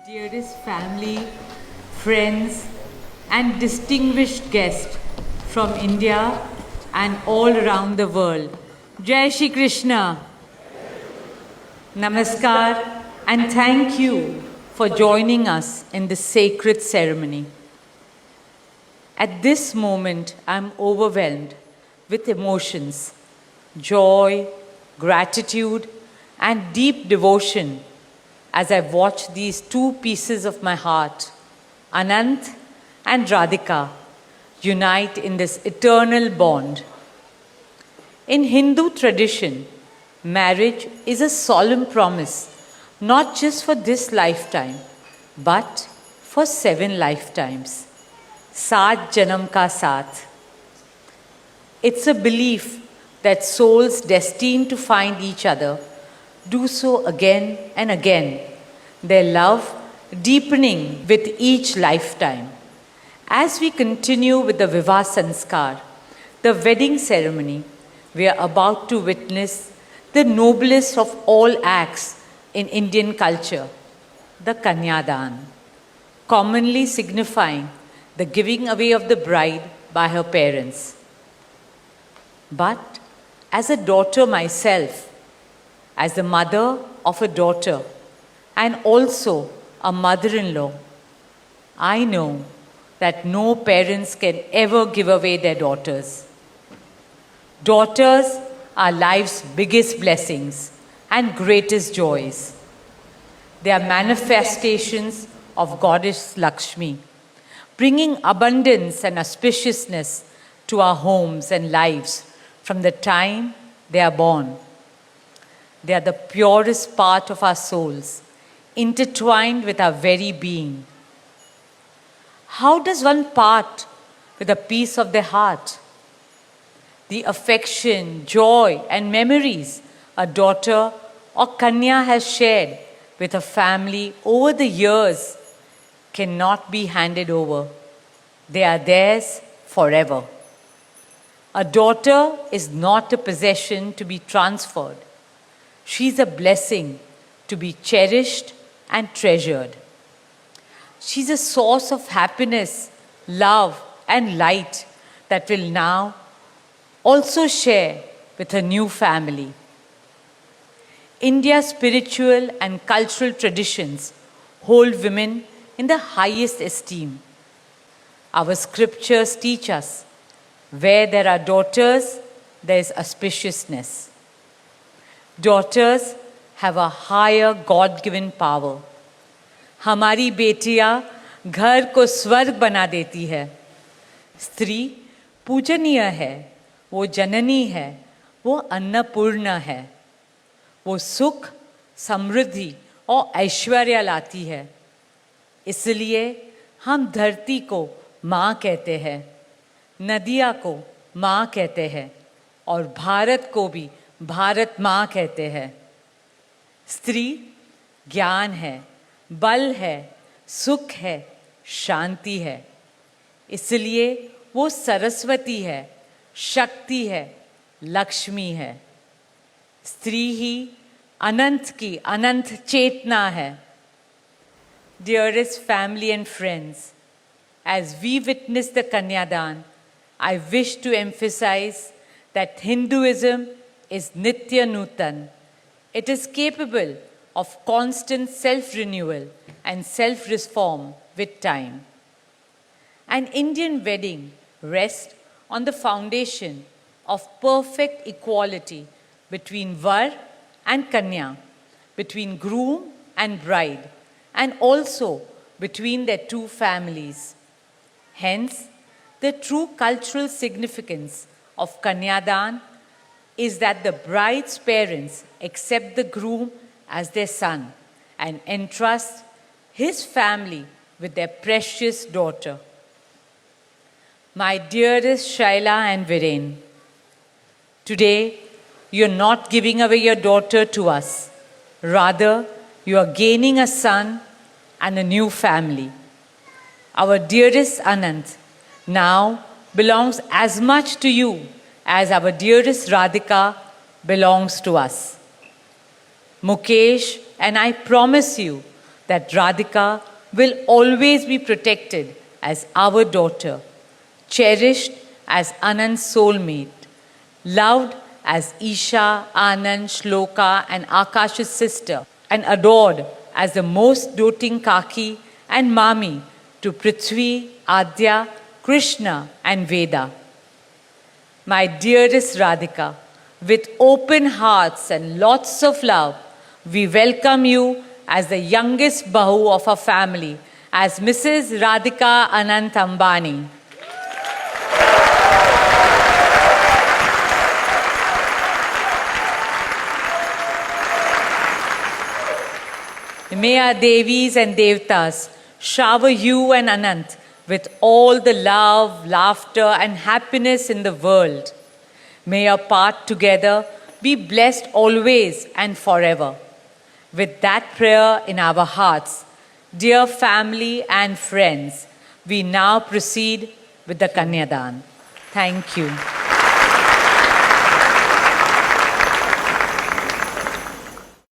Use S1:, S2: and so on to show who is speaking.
S1: Dearest family, friends, and distinguished guests from India and all around the world. Jai Shri Krishna. Namaskar and thank you for joining us in this sacred ceremony. At this moment, I'm overwhelmed with emotions, joy, gratitude, and deep devotion as I watch these two pieces of my heart, Anant and Radhika, unite in this eternal bond. In Hindu tradition, marriage is a solemn promise, not just for this lifetime, but for 7 lifetimes. Saat Janam Ka Saath. It's a belief that souls destined to find each other do so again and again, their love deepening with each lifetime. As we continue with the Vivah Sanskar, the wedding ceremony, we are about to witness the noblest of all acts in Indian culture, the Kanyadan, commonly signifying the giving away of the bride by her parents. But as a daughter myself, as the mother of a daughter and also a mother-in-law, I know that no parents can ever give away their daughters. Daughters are life's biggest blessings and greatest joys. They are manifestations of Goddess Lakshmi, bringing abundance and auspiciousness to our homes and lives from the time they are born. They are the purest part of our souls, intertwined with our very being. How does one part with a piece of their heart? The affection, joy, and memories a daughter or Kanya has shared with her family over the years cannot be handed over. They are theirs forever. A daughter is not a possession to be transferred. She is a blessing to be cherished and treasured. She's a source of happiness, love, and light that will now also share with her new family. India's spiritual and cultural traditions hold women in the highest esteem. Our scriptures teach us where there are daughters, there is auspiciousness. Daughters have a higher God-given power. हमारी बेटियां घर को स्वर्ग बना देती है. स्त्री पूजनीय है, वो जननी है, वो अन्नपूर्णा है. वो सुख, समृद्धि और ऐश्वर्य लाती है. इसलिए हम धरती को माँ कहते हैं, नदियाँ को माँ कहते हैं और भारत को भी भारत माँ कहते हैं. स्त्री ज्ञान है, बल है, सुख है, शांति है. इसलिए वो सरस्वती है, शक्ति है, लक्ष्मी है. स्त्री ही अनंत की अनंत चेतना है. Dearest family and friends, as we witness the Kanyadan, I wish to emphasize that Hinduism is Nitya Nutan. It is capable of constant self-renewal and self-reform with time. An Indian wedding rests on the foundation of perfect equality between Var and Kanya, between groom and bride, and also between their two families. Hence, the true cultural significance of Kanyadan is that the bride's parents accept the groom as their son and entrust his family with their precious daughter. My dearest Shaila and Viren, today you are not giving away your daughter to us. Rather, you are gaining a son and a new family. Our dearest Anant now belongs as much to you as our dearest Radhika belongs to us. Mukesh and I promise you that Radhika will always be protected as our daughter, cherished as Anand's soulmate, loved as Isha, Anand, Shloka, and Akash's sister, and adored as the most doting Kaki and Mami to Prithvi, Adya, Krishna, and Veda. My dearest Radhika, with open hearts and lots of love, we welcome you as the youngest Bahu of our family, as Mrs. Radhika Anant Ambani. May our Devis and Devtas shower you and Anant with all the love, laughter, and happiness in the world. May your path together be blessed always and forever. With that prayer in our hearts, dear family and friends, we now proceed with the Kanyadan. Thank you.